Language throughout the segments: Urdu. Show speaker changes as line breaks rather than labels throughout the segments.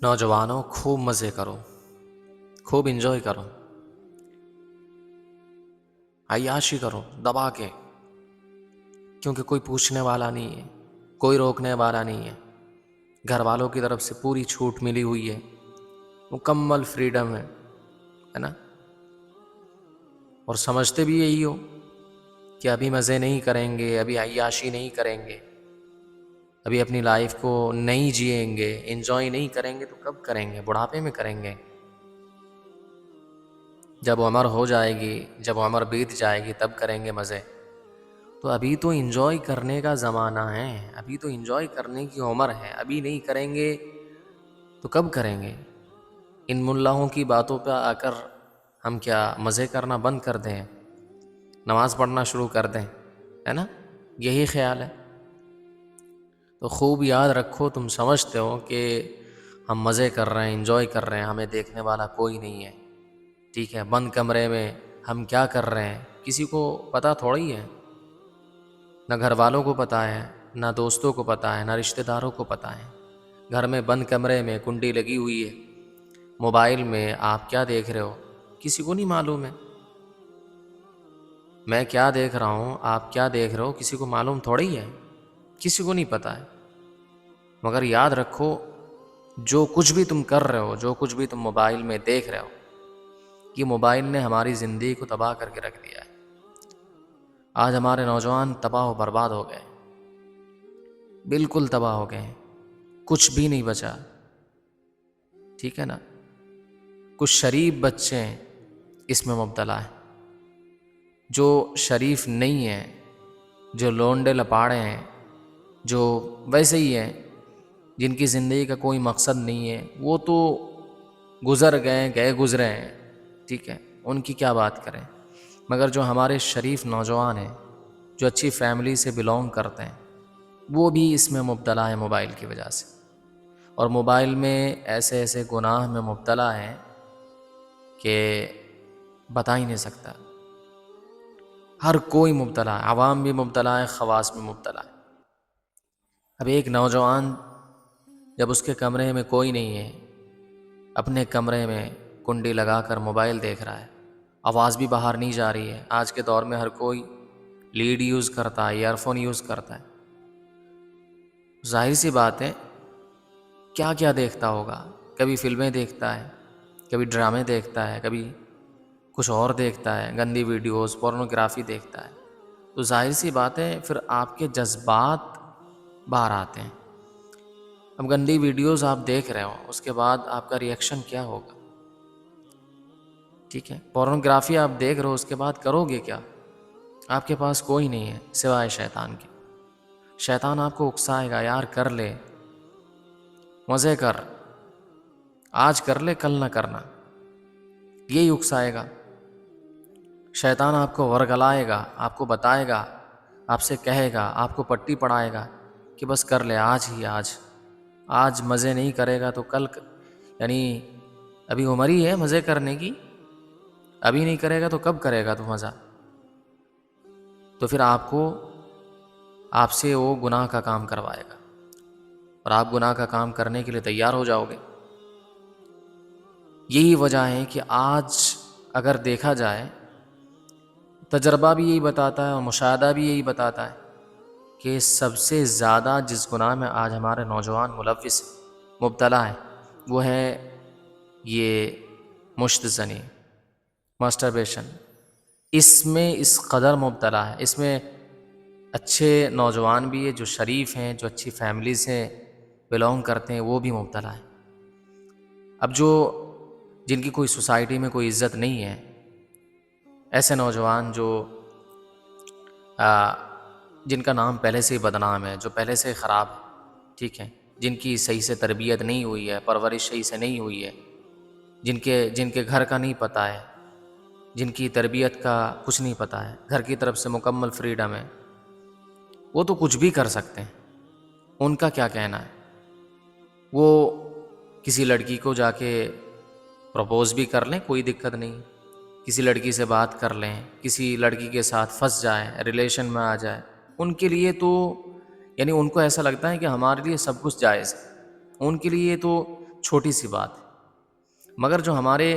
نوجوانوں خوب مزے کرو، خوب انجوائے کرو، عیاشی کرو دبا کے، کیونکہ کوئی پوچھنے والا نہیں ہے، کوئی روکنے والا نہیں ہے، گھر والوں کی طرف سے پوری چھوٹ ملی ہوئی ہے، مکمل فریڈم ہے نا؟ اور سمجھتے بھی یہی ہو کہ ابھی مزے نہیں کریں گے، ابھی عیاشی نہیں کریں گے، ابھی اپنی لائف کو نہیں جئیں گے، انجوائے نہیں کریں گے تو کب کریں گے؟ بڑھاپے میں کریں گے، جب عمر ہو جائے گی، جب عمر بیت جائے گی تب کریں گے مزے۔ تو ابھی تو انجوائے کرنے کا زمانہ ہے، ابھی تو انجوائے کرنے کی عمر ہے، ابھی نہیں کریں گے تو کب کریں گے؟ ان ملاحوں کی باتوں پہ آ کر ہم کیا مزے کرنا بند کر دیں، نماز پڑھنا شروع کر دیں، ہے نا؟ یہی خیال ہے؟ تو خوب یاد رکھو، تم سمجھتے ہو کہ ہم مزے کر رہے ہیں، انجوائے کر رہے ہیں، ہمیں دیکھنے والا کوئی نہیں ہے، ٹھیک ہے؟ بند کمرے میں ہم کیا کر رہے ہیں کسی کو پتہ تھوڑی ہے، نہ گھر والوں کو پتہ ہے، نہ دوستوں کو پتہ ہے، نہ رشتہ داروں کو پتہ ہے۔ گھر میں بند کمرے میں کنڈی لگی ہوئی ہے، موبائل میں آپ کیا دیکھ رہے ہو کسی کو نہیں معلوم ہے، میں کیا دیکھ رہا ہوں، آپ کیا دیکھ رہے ہو کسی کو معلوم تھوڑی ہے، کسی کو نہیں پتہ ہے۔ مگر یاد رکھو، جو کچھ بھی تم کر رہے ہو، جو کچھ بھی تم موبائل میں دیکھ رہے ہو، یہ موبائل نے ہماری زندگی کو تباہ کر کے رکھ دیا ہے۔ آج ہمارے نوجوان تباہ و برباد ہو گئے، بالکل تباہ ہو گئے، کچھ بھی نہیں بچا، ٹھیک ہے نا؟ کچھ شریف بچے اس میں مبتلا ہیں، جو شریف نہیں ہیں، جو لونڈے لپاڑے ہیں، جو ویسے ہی ہیں، جن کی زندگی کا کوئی مقصد نہیں ہے، وہ تو گزر گئے گزرے ہیں، ٹھیک ہے؟ ان کی کیا بات کریں؟ مگر جو ہمارے شریف نوجوان ہیں، جو اچھی فیملی سے بلونگ کرتے ہیں، وہ بھی اس میں مبتلا ہے موبائل کی وجہ سے، اور موبائل میں ایسے ایسے گناہ میں مبتلا ہیں کہ بتا ہی نہیں سکتا۔ ہر کوئی مبتلا ہے، عوام بھی مبتلا ہے، خواص بھی مبتلا ہے۔ اب ایک نوجوان جب اس کے کمرے میں کوئی نہیں ہے، اپنے کمرے میں کنڈی لگا کر موبائل دیکھ رہا ہے، آواز بھی باہر نہیں جا رہی ہے، آج کے دور میں ہر کوئی لیڈ یوز کرتا ہے، ایئر فون یوز کرتا ہے، ظاہر سی بات ہے کیا کیا دیکھتا ہوگا؟ کبھی فلمیں دیکھتا ہے، کبھی ڈرامے دیکھتا ہے، کبھی کچھ اور دیکھتا ہے، گندی ویڈیوز، پورنوگرافی دیکھتا ہے، تو ظاہر سی بات ہے پھر آپ کے جذبات باہر آتے ہیں۔ اب گندی ویڈیوز آپ دیکھ رہے ہو، اس کے بعد آپ کا ریئیکشن کیا ہوگا؟ ٹھیک ہے، پورنوگرافی آپ دیکھ رہے ہو، اس کے بعد کرو گے کیا؟ آپ کے پاس کوئی نہیں ہے سوائے شیطان کے۔ شیطان آپ کو اکسائے گا، یار کر لے، مزے کر، آج کر لے کل نہ کرنا، یہی اکسائے گا۔ شیطان آپ کو ورگلائے گا، آپ کو بتائے گا، آپ سے کہے گا، آپ کو پٹی پڑھائے گا کہ بس کر لے آج ہی، آج مزے نہیں کرے گا تو کل یعنی ابھی عمر ہی ہے مزے کرنے کی، ابھی نہیں کرے گا تو کب کرے گا تو مزہ؟ تو پھر آپ سے وہ گناہ کا کام کروائے گا، اور آپ گناہ کا کام کرنے کے لیے تیار ہو جاؤ گے۔ یہی وجہ ہے کہ آج اگر دیکھا جائے، تجربہ بھی یہی بتاتا ہے اور مشاہدہ بھی یہی بتاتا ہے کہ سب سے زیادہ جس گناہ میں آج ہمارے نوجوان ملوث مبتلا ہے، وہ ہے یہ مشت زنی، ماسٹربیشن۔ اس میں اس قدر مبتلا ہے، اس میں اچھے نوجوان بھی ہیں جو شریف ہیں، جو اچھی فیملی سے بلونگ کرتے ہیں، وہ بھی مبتلا ہے۔ اب جن کی کوئی سوسائٹی میں کوئی عزت نہیں ہے، ایسے نوجوان جن کا نام پہلے سے ہی بدنام ہے، جو پہلے سے خراب ہے، ٹھیک ہے، جن کی صحیح سے تربیت نہیں ہوئی ہے، پرورش صحیح سے نہیں ہوئی ہے، جن کے گھر کا نہیں پتہ ہے، جن کی تربیت کا کچھ نہیں پتہ ہے، گھر کی طرف سے مکمل فریڈم ہے، وہ تو کچھ بھی کر سکتے ہیں، ان کا کیا کہنا ہے؟ وہ کسی لڑکی کو جا کے پروپوز بھی کر لیں، کوئی دقت نہیں، کسی لڑکی سے بات کر لیں، کسی لڑکی کے ساتھ پھنس جائیں، ریلیشن میں آ جائے، ان کے لیے تو یعنی ان کو ایسا لگتا ہے کہ ہمارے لیے سب کچھ جائز ہے، ان کے لیے تو چھوٹی سی بات ہے، مگر جو ہمارے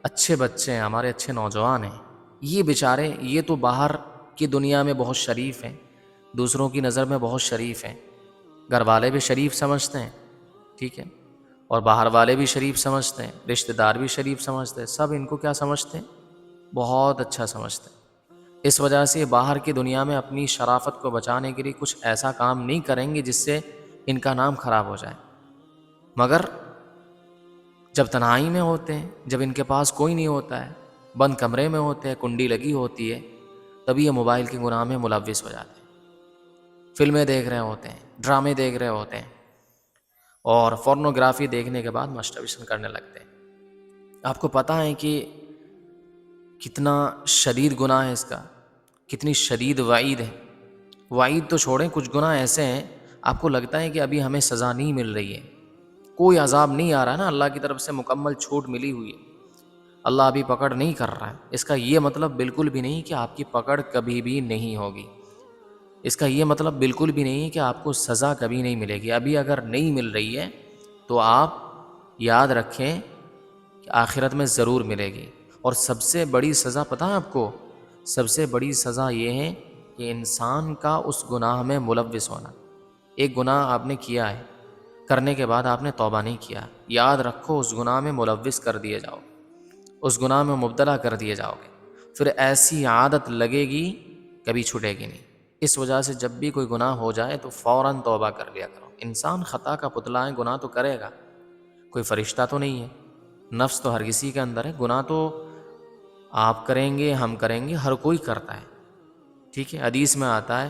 اچھے بچے ہیں، ہمارے اچھے نوجوان ہیں، یہ بیچارے یہ تو باہر کی دنیا میں بہت شریف ہیں، دوسروں کی نظر میں بہت شریف ہیں، گھر والے بھی شریف سمجھتے ہیں، ٹھیک ہے، اور باہر والے بھی شریف سمجھتے ہیں، رشتہ دار بھی شریف سمجھتے ہیں، سب ان کو کیا سمجھتے ہیں؟ بہت اچھا سمجھتے ہیں۔ اس وجہ سے باہر کی دنیا میں اپنی شرافت کو بچانے کے لیے کچھ ایسا کام نہیں کریں گے جس سے ان کا نام خراب ہو جائے، مگر جب تنہائی میں ہوتے ہیں، جب ان کے پاس کوئی نہیں ہوتا ہے، بند کمرے میں ہوتے ہیں، کنڈی لگی ہوتی ہے، تبھی یہ موبائل کے گناہ میں ملوث ہو جاتے ہیں، فلمیں دیکھ رہے ہوتے ہیں، ڈرامے دیکھ رہے ہوتے ہیں، اور فورنوگرافی دیکھنے کے بعد مسٹربیشن کرنے لگتے ہیں۔ آپ کو پتہ ہے کہ کتنا شدید گناہ ہے اس کا، کتنی شدید وعید ہے۔ وعید تو چھوڑیں، کچھ گناہ ایسے ہیں آپ کو لگتا ہے کہ ابھی ہمیں سزا نہیں مل رہی ہے، کوئی عذاب نہیں آ رہا ہے نا، اللہ کی طرف سے مکمل چھوٹ ملی ہوئی ہے، اللہ ابھی پکڑ نہیں کر رہا ہے۔ اس کا یہ مطلب بالکل بھی نہیں کہ آپ کی پکڑ کبھی بھی نہیں ہوگی، اس کا یہ مطلب بالکل بھی نہیں کہ آپ کو سزا کبھی نہیں ملے گی۔ ابھی اگر نہیں مل رہی ہے تو آپ یاد رکھیں کہ آخرت میں ضرور ملے گی۔ اور سب سے بڑی سزا پتہ ہے آپ کو؟ سب سے بڑی سزا یہ ہے کہ انسان کا اس گناہ میں ملوث ہونا۔ ایک گناہ آپ نے کیا ہے، کرنے کے بعد آپ نے توبہ نہیں کیا، یاد رکھو اس گناہ میں ملوث کر دیے جاؤ، اس گناہ میں مبتلا کر دیے جاؤ گے، پھر ایسی عادت لگے گی کبھی چھوٹے گی نہیں۔ اس وجہ سے جب بھی کوئی گناہ ہو جائے تو فوراً توبہ کر لیا کرو۔ انسان خطا کا پتلا ہے، گناہ تو کرے گا، کوئی فرشتہ تو نہیں ہے، نفس تو ہر کسی کے اندر ہے، گناہ تو آپ کریں گے، ہم کریں گے، ہر کوئی کرتا ہے، ٹھیک ہے۔ حدیث میں آتا ہے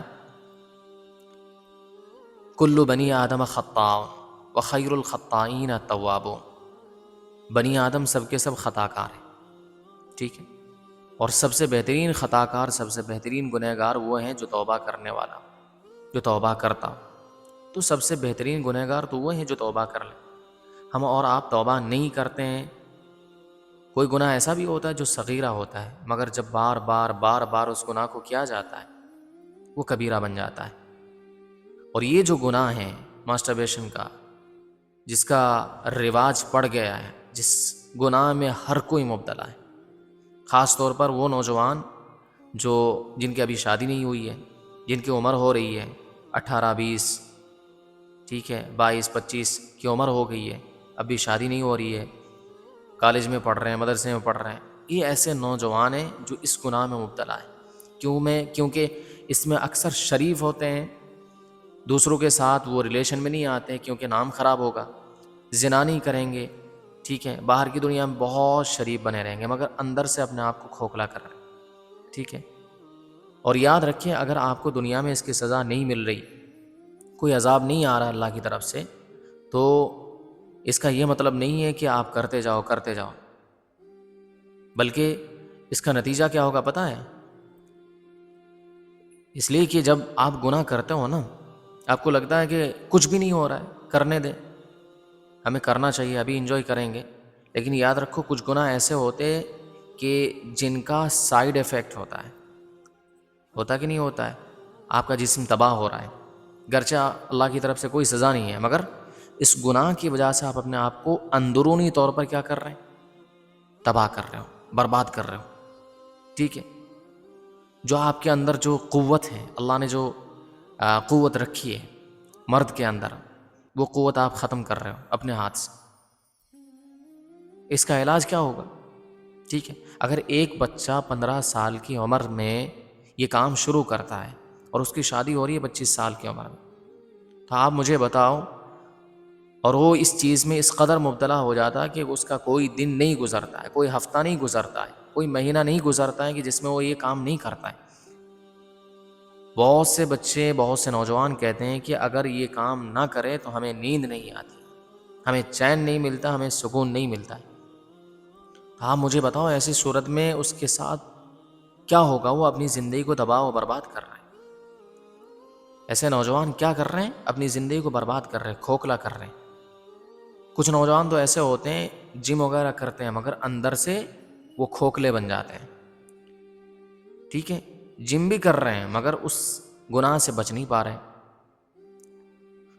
کل بنی آدم خطاء وخیر الخطائین التوابون، بنی آدم سب کے سب خطا کار ہیں، ٹھیک ہے، اور سب سے بہترین خطا کار، سب سے بہترین گنہگار وہ ہیں جو توبہ کرنے والا، جو توبہ کرتا۔ تو سب سے بہترین گنہگار تو وہ ہیں جو توبہ کر لیں۔ ہم اور آپ توبہ نہیں کرتے ہیں۔ کوئی گناہ ایسا بھی ہوتا ہے جو صغیرہ ہوتا ہے، مگر جب بار بار بار بار اس گناہ کو کیا جاتا ہے وہ کبیرہ بن جاتا ہے۔ اور یہ جو گناہ ہے ماسٹربیشن کا، جس کا رواج پڑ گیا ہے، جس گناہ میں ہر کوئی مبتلا ہے، خاص طور پر وہ نوجوان جن کی ابھی شادی نہیں ہوئی ہے، جن کی عمر ہو رہی ہے 18 20، ٹھیک ہے، 22 25 کی عمر ہو گئی ہے، ابھی شادی نہیں ہو رہی ہے، کالج میں پڑھ رہے ہیں، مدرسے میں پڑھ رہے ہیں، یہ ایسے نوجوان ہیں جو اس گناہ میں مبتلا ہیں۔ کیونکہ اس میں اکثر شریف ہوتے ہیں، دوسروں کے ساتھ وہ ریلیشن میں نہیں آتے کیونکہ نام خراب ہوگا، زنا نہیں کریں گے، ٹھیک ہے، باہر کی دنیا میں بہت شریف بنے رہیں گے، مگر اندر سے اپنے آپ کو کھوکھلا کر رہے ہیں، ٹھیک ہے۔ اور یاد رکھیں، اگر آپ کو دنیا میں اس کی سزا نہیں مل رہی، کوئی عذاب نہیں آ رہا اللہ کی طرف سے، تو اس کا یہ مطلب نہیں ہے کہ آپ کرتے جاؤ کرتے جاؤ، بلکہ اس کا نتیجہ کیا ہوگا پتہ ہے؟ اس لیے کہ جب آپ گناہ کرتے ہو نا، آپ کو لگتا ہے کہ کچھ بھی نہیں ہو رہا ہے، کرنے دیں، ہمیں کرنا چاہیے، ابھی انجوائے کریں گے، لیکن یاد رکھو کچھ گناہ ایسے ہوتے کہ جن کا سائیڈ ایفیکٹ ہوتا کہ نہیں ہوتا ہے، آپ کا جسم تباہ ہو رہا ہے، گرچہ اللہ کی طرف سے کوئی سزا نہیں ہے، مگر اس گناہ کی وجہ سے آپ اپنے آپ کو اندرونی طور پر کیا کر رہے ہیں؟ تباہ کر رہے ہو، برباد کر رہے ہو، ٹھیک ہے۔ جو آپ کے اندر جو قوت ہے، اللہ نے جو قوت رکھی ہے مرد کے اندر، وہ قوت آپ ختم کر رہے ہو اپنے ہاتھ سے۔ اس کا علاج کیا ہوگا؟ ٹھیک ہے، اگر ایک بچہ 15 سال کی عمر میں یہ کام شروع کرتا ہے اور اس کی شادی ہو رہی ہے 25 سال کی عمر میں، تو آپ مجھے بتاؤ، اور وہ اس چیز میں اس قدر مبتلا ہو جاتا ہے کہ اس کا کوئی دن نہیں گزرتا ہے، کوئی ہفتہ نہیں گزرتا ہے، کوئی مہینہ نہیں گزرتا ہے کہ جس میں وہ یہ کام نہیں کرتا ہے۔ بہت سے بچے، بہت سے نوجوان کہتے ہیں کہ اگر یہ کام نہ کرے تو ہمیں نیند نہیں آتی، ہمیں چین نہیں ملتا، ہمیں سکون نہیں ملتا ہے۔ تو آپ مجھے بتاؤ ایسی صورت میں اس کے ساتھ کیا ہوگا؟ وہ اپنی زندگی کو تباہ و برباد کر رہے ہیں۔ ایسے نوجوان کیا کر رہے ہیں؟ اپنی زندگی کو برباد کر رہے ہیں، کھوکھلا کر رہے ہیں۔ کچھ نوجوان تو ایسے ہوتے ہیں جم وغیرہ کرتے ہیں مگر اندر سے وہ کھوکھلے بن جاتے ہیں، ٹھیک ہے، جم بھی کر رہے ہیں مگر اس گناہ سے بچ نہیں پا رہے ہیں۔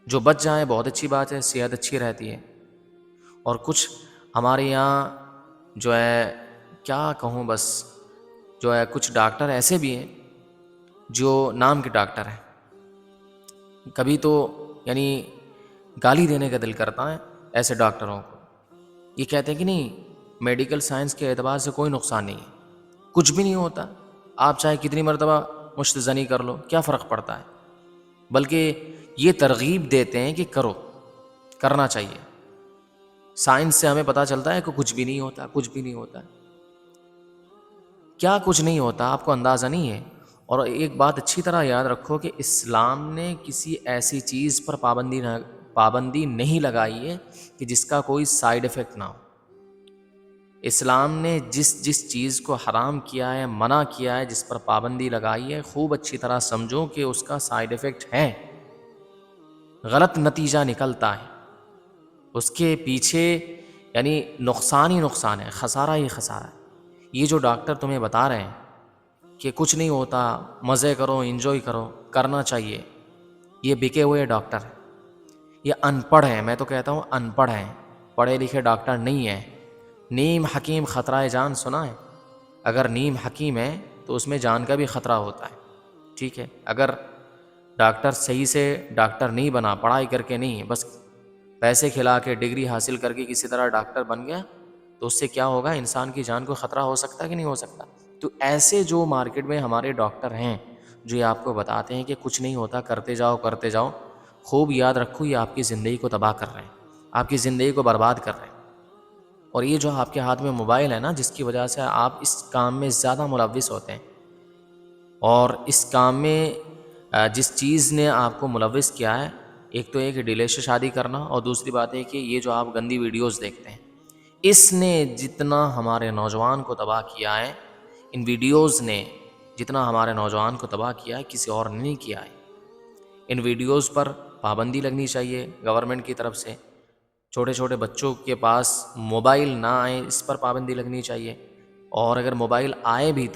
جو بچ جائیں بہت اچھی بات ہے، صحت اچھی رہتی ہے، اور کچھ ہمارے یہاں جو ہے کیا کہوں بس جو ہے کچھ ڈاکٹر ایسے بھی ہیں جو نام کے ڈاکٹر ہیں. کبھی تو یعنی گالی دینے کا دل کرتا ہے ایسے ڈاکٹروں کو. یہ کہتے ہیں کہ نہیں میڈیکل سائنس کے اعتبار سے کوئی نقصان نہیں ہے, کچھ بھی نہیں ہوتا, آپ چاہے کتنی مرتبہ مشت زنی کر لو کیا فرق پڑتا ہے. بلکہ یہ ترغیب دیتے ہیں کہ کرو, کرنا چاہیے. سائنس سے ہمیں پتہ چلتا ہے کہ کچھ بھی نہیں ہوتا, کچھ بھی نہیں ہوتا. کیا کچھ نہیں ہوتا آپ کو اندازہ نہیں ہے. اور ایک بات اچھی طرح یاد رکھو کہ اسلام نے کسی ایسی چیز پر پابندی نہیں لگائی ہے کہ جس کا کوئی سائیڈ افیکٹ نہ ہو. اسلام نے جس چیز کو حرام کیا ہے, منع کیا ہے, جس پر پابندی لگائی ہے, خوب اچھی طرح سمجھو کہ اس کا سائیڈ افیکٹ ہے, غلط نتیجہ نکلتا ہے, اس کے پیچھے یعنی نقصان ہی نقصان ہے, خسارہ ہی خسارہ ہے. یہ جو ڈاکٹر تمہیں بتا رہے ہیں کہ کچھ نہیں ہوتا, مزے کرو, انجوائے کرو, کرنا چاہیے, یہ بکے ہوئے ڈاکٹر ہیں, یہ ان پڑھ ہیں. میں تو کہتا ہوں ان پڑھ ہیں, پڑھے لکھے ڈاکٹر نہیں ہیں. نیم حکیم خطرہ جان سنا ہے؟ اگر نیم حکیم ہے تو اس میں جان کا بھی خطرہ ہوتا ہے. ٹھیک ہے, اگر ڈاکٹر صحیح سے ڈاکٹر نہیں بنا, پڑھائی کر کے نہیں, بس پیسے کھلا کے ڈگری حاصل کر کے کسی طرح ڈاکٹر بن گیا, تو اس سے کیا ہوگا, انسان کی جان کو خطرہ ہو سکتا ہے کہ نہیں ہو سکتا. تو ایسے جو مارکیٹ میں ہمارے ڈاکٹر ہیں جو یہ آپ کو بتاتے ہیں کہ کچھ نہیں ہوتا, کرتے جاؤ کرتے جاؤ, خوب یاد رکھو یہ آپ کی زندگی کو تباہ کر رہے ہیں, آپ کی زندگی کو برباد کر رہے ہیں. اور یہ جو آپ کے ہاتھ میں موبائل ہے نا, جس کی وجہ سے آپ اس کام میں زیادہ ملوث ہوتے ہیں, اور اس کام میں جس چیز نے آپ کو ملوث کیا ہے, ایک تو یہ کہ ڈیلے سے شادی کرنا, اور دوسری بات ہے کہ یہ جو آپ گندی ویڈیوز دیکھتے ہیں, اس نے جتنا ہمارے نوجوان کو تباہ کیا ہے, ان ویڈیوز نے جتنا ہمارے نوجوان کو تباہ کیا ہے, کسی اور نے نہیں کیا ہے. ان ویڈیوز پر پابندی لگنی چاہیے گورنمنٹ کی طرف سے. چھوٹے چھوٹے بچوں کے پاس موبائل نہ آئے, اس پر پابندی لگنی چاہیے. اور اگر موبائل آئے بھی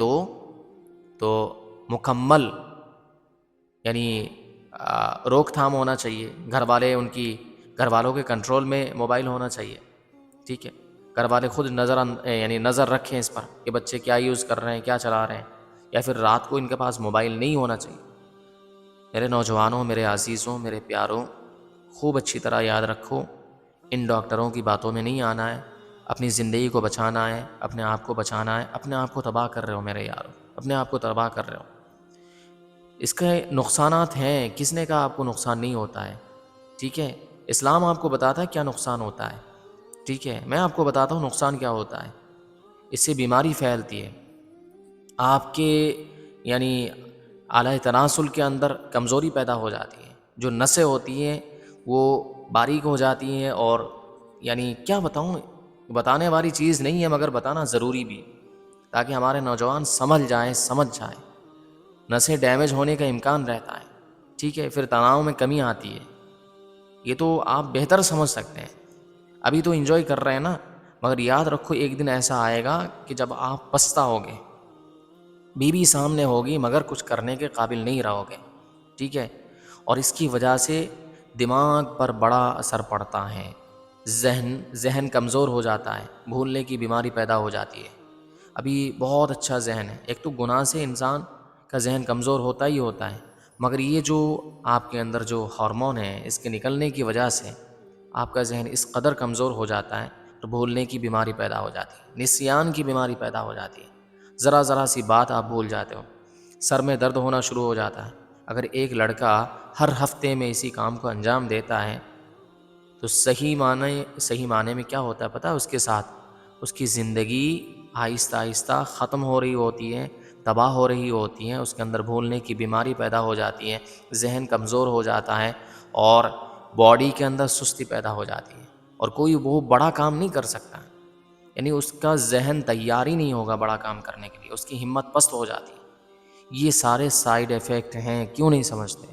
تو مکمل یعنی روک تھام ہونا چاہیے. گھر والوں کے کنٹرول میں موبائل ہونا چاہیے. ٹھیک ہے, گھر والے خود نظر رکھیں اس پر کہ بچے کیا یوز کر رہے ہیں, کیا چلا رہے ہیں, یا پھر رات کو ان کے پاس موبائل نہیں ہونا چاہیے. میرے نوجوانوں, میرے عزیزوں, میرے پیاروں, خوب اچھی طرح یاد رکھو, ان ڈاکٹروں کی باتوں میں نہیں آنا ہے. اپنی زندگی کو بچانا ہے, اپنے آپ کو بچانا ہے. اپنے آپ کو تباہ کر رہے ہو میرے یارو, اپنے آپ کو تباہ کر رہے ہو. اس کے نقصانات ہیں, کس نے کہا آپ کو نقصان نہیں ہوتا ہے. ٹھیک ہے, اسلام آپ کو بتاتا ہے کیا نقصان ہوتا ہے. ٹھیک ہے, میں آپ کو بتاتا ہوں نقصان کیا ہوتا ہے. اس سے بیماری پھیلتی ہے, آپ کے یعنی اعلی تناسل کے اندر کمزوری پیدا ہو جاتی ہے, جو نسیں ہوتی ہیں وہ باریک ہو جاتی ہیں. اور یعنی کیا بتاؤں, بتانے والی چیز نہیں ہے مگر بتانا ضروری بھی, تاکہ ہمارے نوجوان سمجھ جائیں. نسیں ڈیمیج ہونے کا امکان رہتا ہے. ٹھیک ہے, پھر تناؤ میں کمی آتی ہے. یہ تو آپ بہتر سمجھ سکتے ہیں. ابھی تو انجوائے کر رہے ہیں نا, مگر یاد رکھو ایک دن ایسا آئے گا کہ جب آپ پچھتا ہوگے, بیوی سامنے ہوگی مگر کچھ کرنے کے قابل نہیں رہو گے. ٹھیک ہے, اور اس کی وجہ سے دماغ پر بڑا اثر پڑتا ہے. ذہن کمزور ہو جاتا ہے, بھولنے کی بیماری پیدا ہو جاتی ہے. ابھی بہت اچھا ذہن ہے, ایک تو گناہ سے انسان کا ذہن کمزور ہوتا ہی ہوتا ہے, مگر یہ جو آپ کے اندر جو ہارمون ہے اس کے نکلنے کی وجہ سے آپ کا ذہن اس قدر کمزور ہو جاتا ہے تو بھولنے کی بیماری پیدا ہو جاتی ہے, نسیان کی بیماری پیدا ہو جاتی ہے. ذرا سی بات آپ بھول جاتے ہو, سر میں درد ہونا شروع ہو جاتا ہے. اگر ایک لڑکا ہر ہفتے میں اسی کام کو انجام دیتا ہے تو صحیح معنی میں کیا ہوتا ہے پتہ ہے, اس کے ساتھ اس کی زندگی آہستہ آہستہ ختم ہو رہی ہوتی ہے, تباہ ہو رہی ہوتی ہیں. اس کے اندر بھولنے کی بیماری پیدا ہو جاتی ہے, ذہن کمزور ہو جاتا ہے, اور باڈی کے اندر سستی پیدا ہو جاتی ہے, اور کوئی وہ بڑا کام نہیں کر سکتا. یعنی اس کا ذہن تیار ہی نہیں ہوگا بڑا کام کرنے کے لیے, اس کی ہمت پست ہو جاتی ہے. یہ سارے سائیڈ ایفیکٹ ہیں, کیوں نہیں سمجھتے.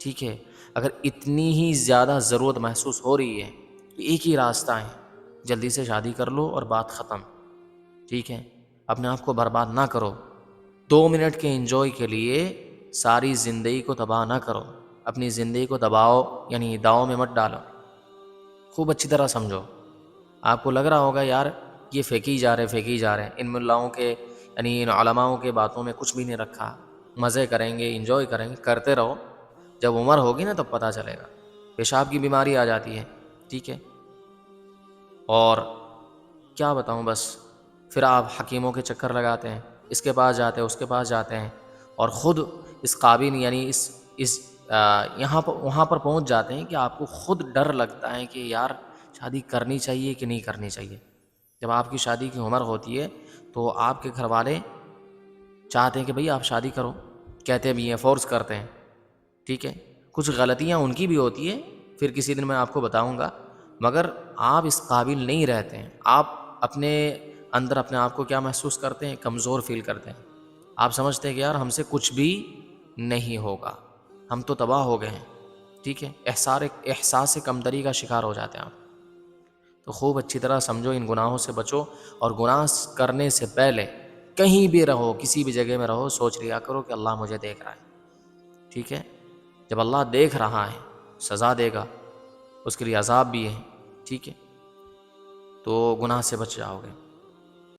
ٹھیک ہے, اگر اتنی ہی زیادہ ضرورت محسوس ہو رہی ہے تو ایک ہی راستہ ہے, جلدی سے شادی کر لو اور بات ختم. ٹھیک ہے, اپنے آپ کو برباد نہ کرو. 2 منٹ کے انجوائے کے لیے ساری زندگی کو تباہ نہ کرو. اپنی زندگی کو دباؤ یعنی داؤ میں مت ڈالو. خوب اچھی طرح سمجھو, آپ کو لگ رہا ہوگا یار یہ پھینکی جا رہے ہیں، ان ملاؤں کے یعنی ان علماؤں کے باتوں میں کچھ بھی نہیں رکھا، مزے کریں گے، انجوائے کریں گے، کرتے رہو، جب عمر ہوگی نا تب پتہ چلے گا۔ پیشاب کی بیماری آ جاتی ہے، ٹھیک ہے، اور کیا بتاؤں، بس پھر آپ حکیموں کے چکر لگاتے ہیں، اس کے پاس جاتے ہیں، اس کے پاس جاتے ہیں، اور خود اس قابل یعنی اس یہاں پر وہاں پر پہنچ جاتے ہیں کہ آپ کو خود ڈر لگتا ہے کہ یار شادی کرنی چاہیے کہ نہیں کرنی چاہیے۔ جب آپ کی شادی کی عمر ہوتی ہے تو آپ کے گھر والے چاہتے ہیں کہ بھئی آپ شادی کرو، کہتے بھی ہیں، فورس کرتے ہیں، ٹھیک ہے، کچھ غلطیاں ان کی بھی ہوتی ہے، پھر کسی دن میں آپ کو بتاؤں گا، مگر آپ اس قابل نہیں رہتے ہیں، آپ اپنے اندر اپنے آپ کو کیا محسوس کرتے ہیں؟ کمزور فیل کرتے ہیں، آپ سمجھتے ہیں کہ یار ہم سے کچھ بھی نہیں ہوگا، ہم تو تباہ ہو گئے ہیں، ٹھیک ہے، احساس کمتری کا شکار ہو جاتے ہیں آپ۔ تو خوب اچھی طرح سمجھو، ان گناہوں سے بچو، اور گناہ کرنے سے پہلے کہیں بھی رہو، کسی بھی جگہ میں رہو، سوچ لیا کرو کہ اللہ مجھے دیکھ رہا ہے، ٹھیک ہے، جب اللہ دیکھ رہا ہے سزا دے گا، اس کے لیے عذاب بھی ہے، ٹھیک ہے، تو گناہ سے بچ جاؤ گے۔